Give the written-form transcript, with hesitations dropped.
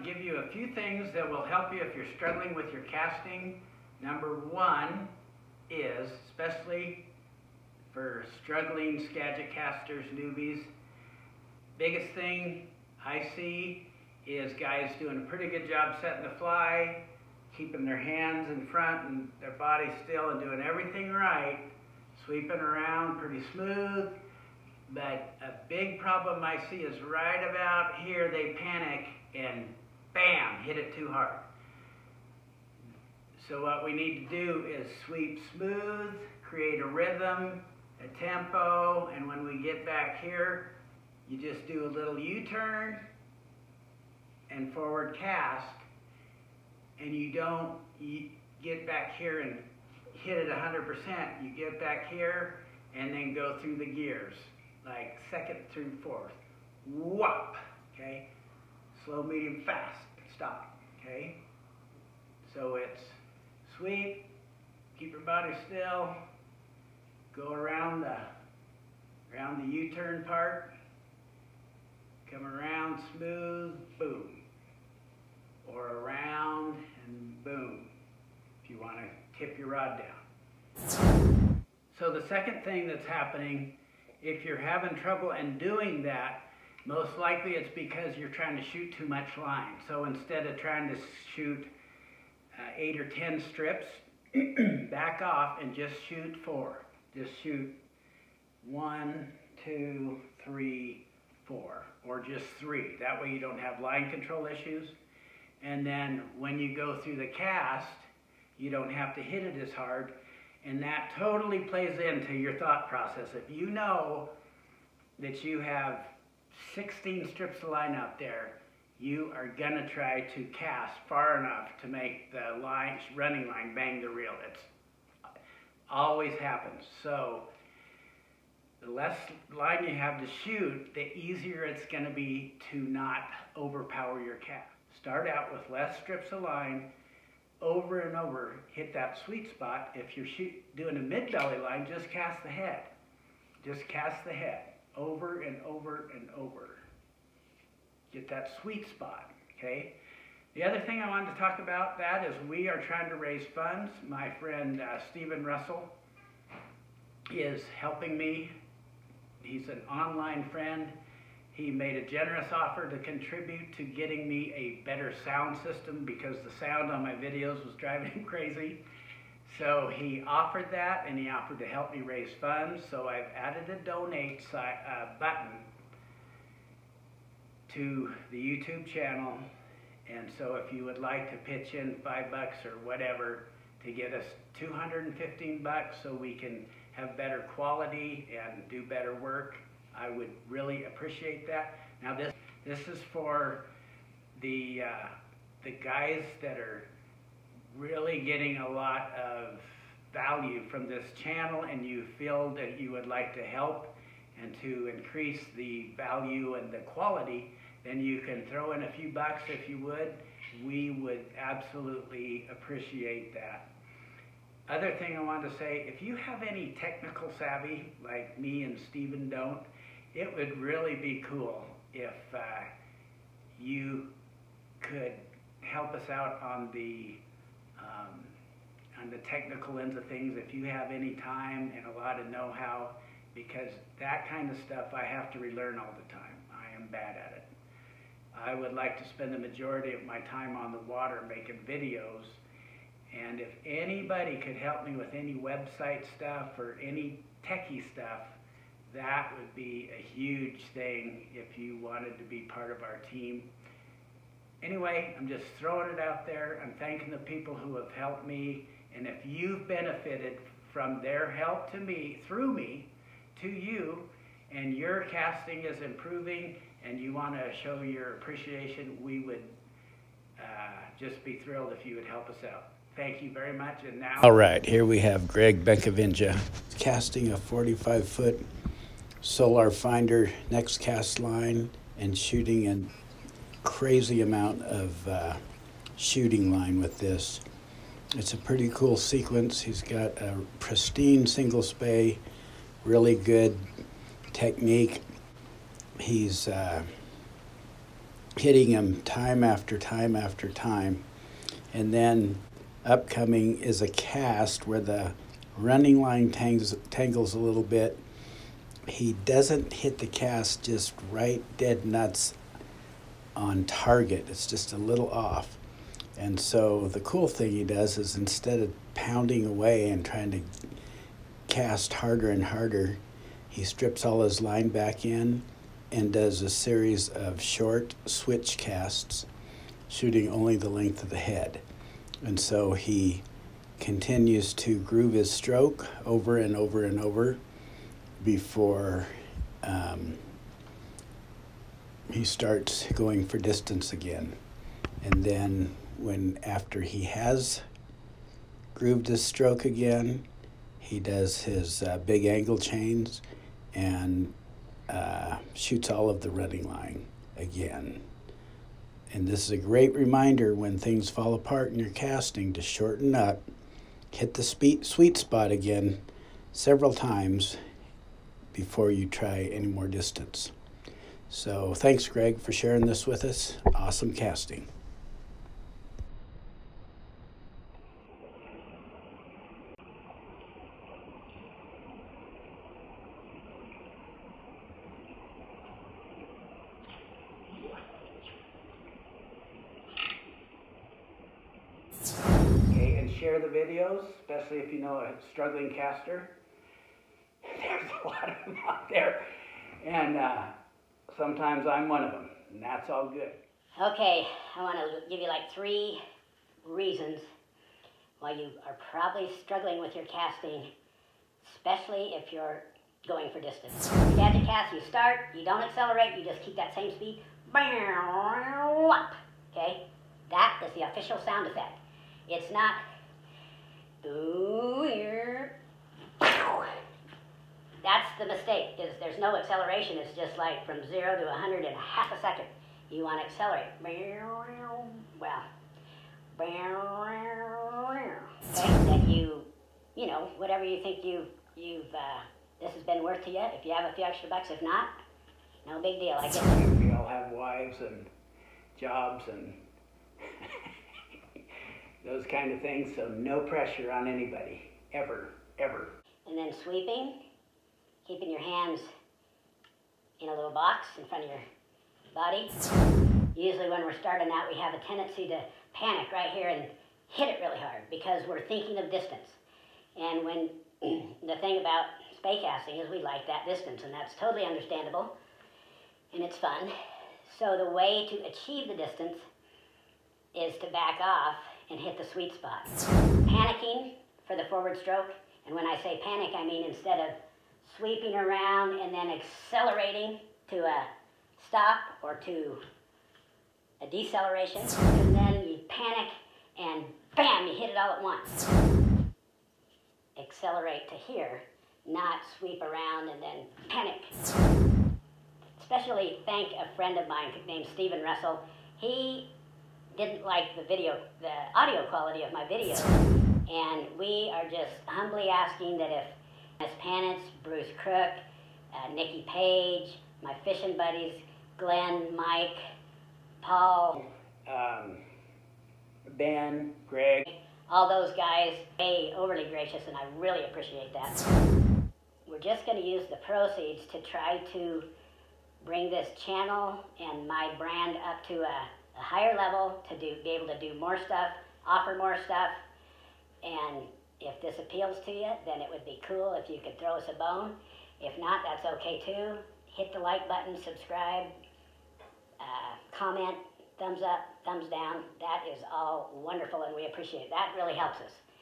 to give you a few things that will help you if you're struggling with your casting. Number one is, especially for struggling Skagit casters, newbies, biggest thing I see is guys doing a pretty good job setting the fly, keeping their hands in front and their body still and doing everything right, sweeping around pretty smooth. But a big problem I see is right about here they panic and bam, hit it too hard. So what we need to do is sweep smooth, create a rhythm, a tempo, and when we get back here, you just do a little U-turn and forward cast, and you don't get back here and hit it 100%. You get back here and then go through the gears, like second through fourth. Whop, okay? Slow, medium, fast, stop, okay? So it's sweep, keep your body still, go around the U-turn part, come around smooth, boom, or around and boom, if you want to tip your rod down. So the second thing that's happening, if you're having trouble and doing that, most likely it's because you're trying to shoot too much line. So instead of trying to shoot 8 or 10 strips, back off and just shoot 4. Just shoot 1, 2, 3, 4, or just 3. That way you don't have line control issues. And then when you go through the cast, you don't have to hit it as hard. And that totally plays into your thought process. If you know that you have 16 strips of line out there, you are gonna try to cast far enough to make the running line bang the reel. It always happens. So the less line you have to shoot, the easier it's gonna be to not overpower your cast. Start out with less strips of line, over and over, hit that sweet spot. If you're doing a mid-belly line, just cast the head. Just cast the head, over and over and over. Get that sweet spot, okay? The other thing I wanted to talk about that is we are trying to raise funds. My friend Stephen Russell is helping me. He's an online friend. He made a generous offer to contribute to getting me a better sound system because the sound on my videos was driving him crazy. So he offered that, and he offered to help me raise funds. So I've added a donate button to the YouTube channel. And so if you would like to pitch in $5 or whatever to get us $215 so we can have better quality and do better work, I would really appreciate that. Now this is for the guys that are really getting a lot of value from this channel, and you feel that you would like to help and to increase the value and the quality, then you can throw in a few bucks if you would. We would absolutely appreciate that. Other thing I wanted to say, if you have any technical savvy, like me and Steven don't, it would really be cool if you could help us out on the technical ends of things, if you have any time and a lot of know-how, because that kind of stuff I have to relearn all the time. I am bad at it. I would like to spend the majority of my time on the water making videos, and if anybody could help me with any website stuff or any techie stuff, that would be a huge thing if you wanted to be part of our team. Anyway, I'm just throwing it out there. I'm thanking the people who have helped me, and if you've benefited from their help to me, through me, to you, and your casting is improving and you want to show your appreciation, we would just be thrilled if you would help us out. Thank you very much. And now, all right, here we have Greg Bencivenga casting a 45-foot solar finder next cast line and shooting a crazy amount of shooting line with this. It's a pretty cool sequence. He's got a pristine single spey, really good technique. He's hitting him time after time after time. And then upcoming is a cast where the running line tangles a little bit. He doesn't hit the cast just right dead nuts on target. It's just a little off. And so the cool thing he does is instead of pounding away and trying to cast harder and harder, he strips all his line back in and does a series of short switch casts, shooting only the length of the head. And so he continues to groove his stroke over and over and over before he starts going for distance again. And then after he has grooved his stroke again, he does his big angle chains and shoots all of the running line again. And this is a great reminder when things fall apart in your casting to shorten up, hit the sweet spot again several times before you try any more distance. So thanks, Greg, for sharing this with us. Awesome casting. Okay, and share the videos, especially if you know a struggling caster. There's a lot of them out there, and sometimes I'm one of them, and that's all good. Okay, I want to give you like 3 reasons why you are probably struggling with your casting, especially if you're going for distance. Gadget cast, you start, you don't accelerate, you just keep that same speed. Okay, that is the official sound effect. It's not. That's the mistake. There's no acceleration. It's just like from 0 to 100 in half a second. You want to accelerate. Well, okay, that you know, whatever you think this has been worth to you. If you have a few extra bucks, if not, no big deal. I get it. We all have wives and jobs and those kind of things, so no pressure on anybody, ever, ever. And then sweeping, keeping your hands in a little box in front of your body. Usually when we're starting out, we have a tendency to panic right here and hit it really hard because we're thinking of distance. And when the thing about spey casting is we like that distance, and that's totally understandable, and it's fun. So the way to achieve the distance is to back off and hit the sweet spot. Panicking for the forward stroke, and when I say panic, I mean instead of sweeping around and then accelerating to a stop or to a deceleration, and then you panic and bam, you hit it all at once. Accelerate to here, not sweep around and then panic. Especially thank a friend of mine named Stephen Russell. He didn't like the audio quality of my video, and we are just humbly asking that if Miss Panitz, Bruce Crook, Nikki Page, my fishing buddies, Glenn, Mike, Paul, Ben, Greg, all those guys, they overly gracious, and I really appreciate that. We're just going to use the proceeds to try to bring this channel and my brand up to a higher level, to be able to do more stuff, offer more stuff, and if this appeals to you, then it would be cool if you could throw us a bone. If not, that's okay too. Hit the like button, subscribe, comment, thumbs up, thumbs down. That is all wonderful, and we appreciate it. That really helps us.